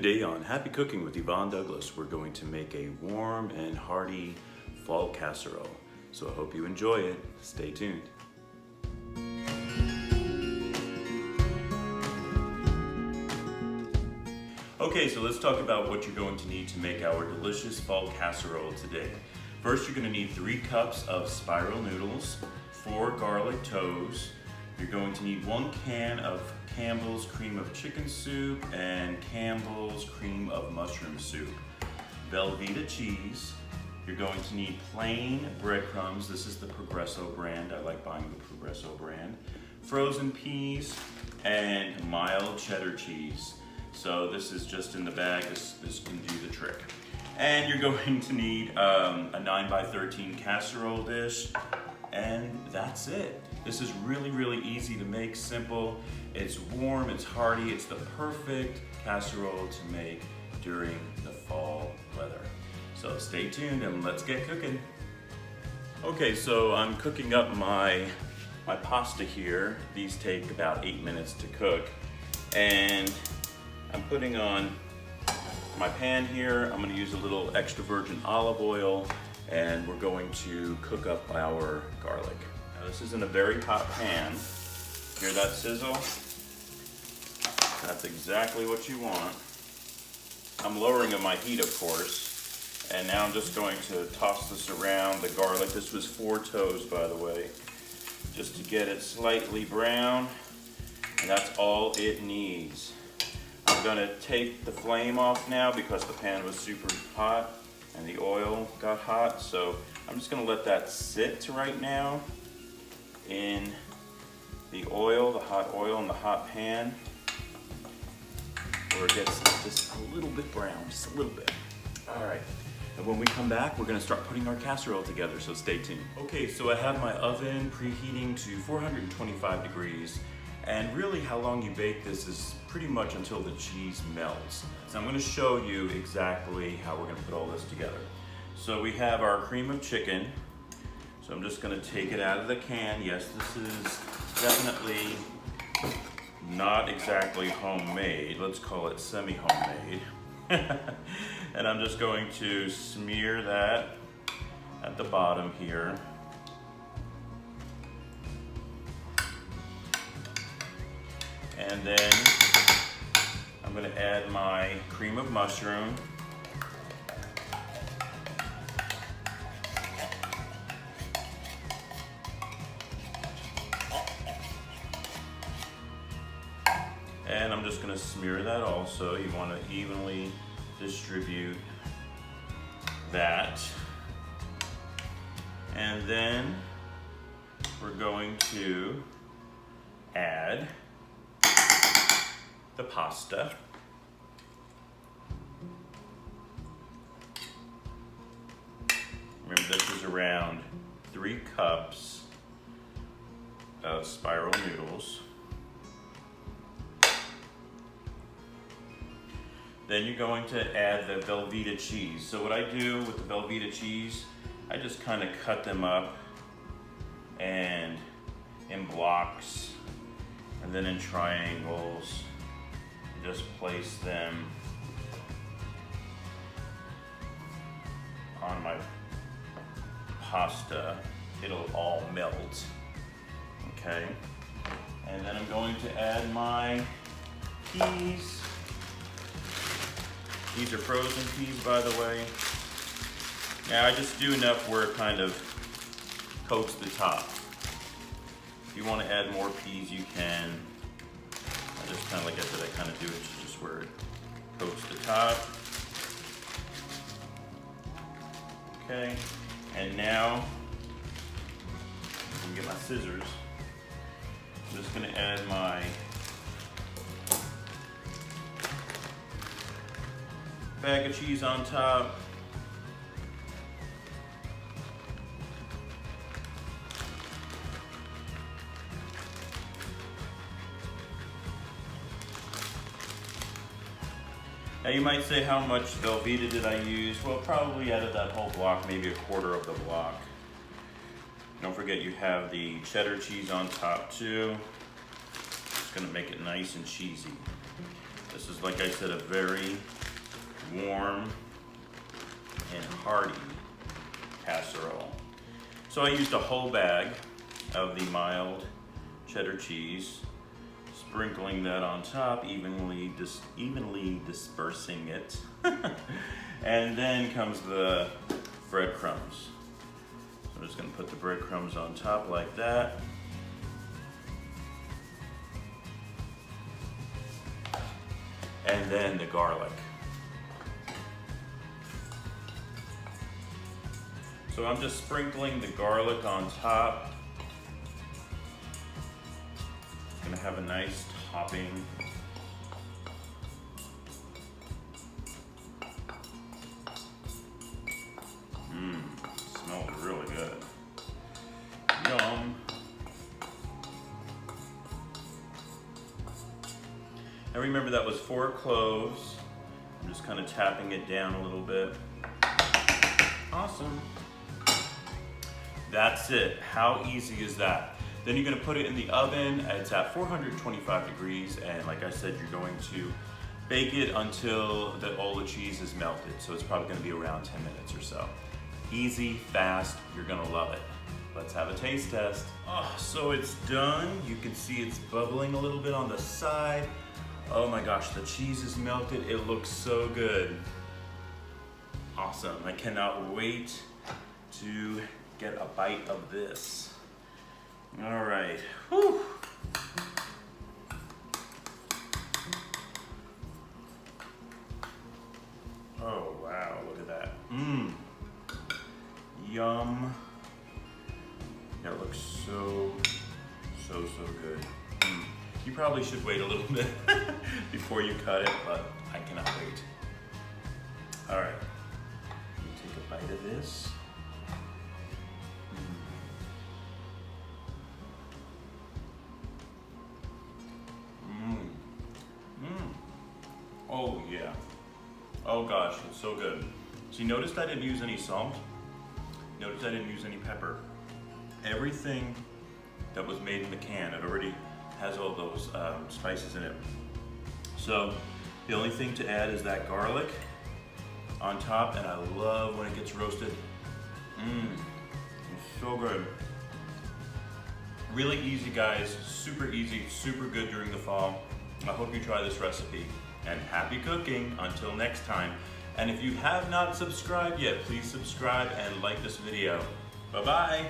Today on Happy Cooking with Yvonne Douglas, we're going to make a warm and hearty fall casserole. So I hope you enjoy it. Stay tuned. Okay, so let's talk about what you're going to need to make our delicious fall casserole today. First, you're going to need 3 cups of spiral noodles, 4 garlic toes. You're going to need 1 can of Campbell's cream of chicken soup and Campbell's cream of mushroom soup. Velveeta cheese. You're going to need plain breadcrumbs. This is the Progresso brand. I like buying the Progresso brand. Frozen peas and mild cheddar cheese. So this is just in the bag. This can do the trick. And you're going to need a 9x13 casserole dish. And that's it. This is really, really easy to make, simple. It's warm, it's hearty, it's the perfect casserole to make during the fall weather. So stay tuned and let's get cooking. Okay, so I'm cooking up my pasta here. These take about 8 minutes to cook. And I'm putting on my pan here. I'm gonna use a little extra virgin olive oil, and we're going to cook up our garlic. Now this is in a very hot pan. Hear that sizzle? That's exactly what you want. I'm lowering my heat, of course, and now I'm just going to toss this around the garlic. This was 4 toes, by the way, just to get it slightly brown, and that's all it needs. I'm gonna take the flame off now because the pan was super hot and the oil got hot, so I'm just gonna let that sit right now in the oil, the hot oil in the hot pan, where it gets just a little bit brown, just a little bit. All right, and when we come back, we're gonna start putting our casserole together, so stay tuned. Okay, so I have my oven preheating to 425 degrees, and really how long you bake this is pretty much until the cheese melts. So I'm gonna show you exactly how we're gonna put all this together. So we have our cream of chicken. So I'm just gonna take it out of the can. Yes, this is definitely not exactly homemade. Let's call it semi-homemade. And I'm just going to smear that at the bottom here. And then I'm gonna add my cream of mushroom. And I'm just gonna smear that also. You wanna evenly distribute that. And then we're going to add the pasta. Remember, this is around 3 cups of spiral noodles. Then you're going to add the Velveeta cheese. So what I do with the Velveeta cheese, I just kind of cut them up and in blocks and then in triangles. Just place them on my pasta. It'll all melt, okay? And then I'm going to add my peas. These are frozen peas, by the way. Now I just do enough where it kind of coats the top. If you want to add more peas, you can. I just kind of, like I said, I kind of do it just where it coats the top. Okay, and now I'm gonna get my scissors. I'm just gonna add my bag of cheese on top. Now you might say, how much Velveeta did I use? Well, probably out of that whole block, maybe 1/4 of the block. Don't forget you have the cheddar cheese on top too. It's gonna make it nice and cheesy. This This is, like I said, a very warm and hearty casserole. So I used a whole bag of the mild cheddar cheese, sprinkling that on top, evenly dispersing it. And then comes the breadcrumbs. So I'm just gonna put the breadcrumbs on top like that. And then the garlic. So I'm just sprinkling the garlic on top. It's gonna have a nice topping. Smells really good. Yum. Now remember that was 4 cloves. I'm just kind of tapping it down a little bit. Awesome. That's it. How easy is that? Then you're gonna put it in the oven. It's at 425 degrees, and like I said, you're going to bake it until all the cheese is melted. So it's probably gonna be around 10 minutes or so. Easy, fast, you're gonna love it. Let's have a taste test. Oh, so it's done. You can see it's bubbling a little bit on the side. Oh my gosh, the cheese is melted. It looks so good. Awesome, I cannot wait to get a bite of this. All right, whew. Oh wow, look at that. Yum. That looks so good. You probably should wait a little bit before you cut it, but I cannot wait. All right, let me take a bite of this. Oh yeah. Oh gosh, it's so good. So you noticed I didn't use any salt? Notice I didn't use any pepper. Everything that was made in the can, it already has all those spices in it. So the only thing to add is that garlic on top, and I love when it gets roasted. It's so good. Really easy, guys, super easy, super good during the fall. I hope you try this recipe, and happy cooking until next time. And if you have not subscribed yet, please subscribe and like this video. Bye-bye.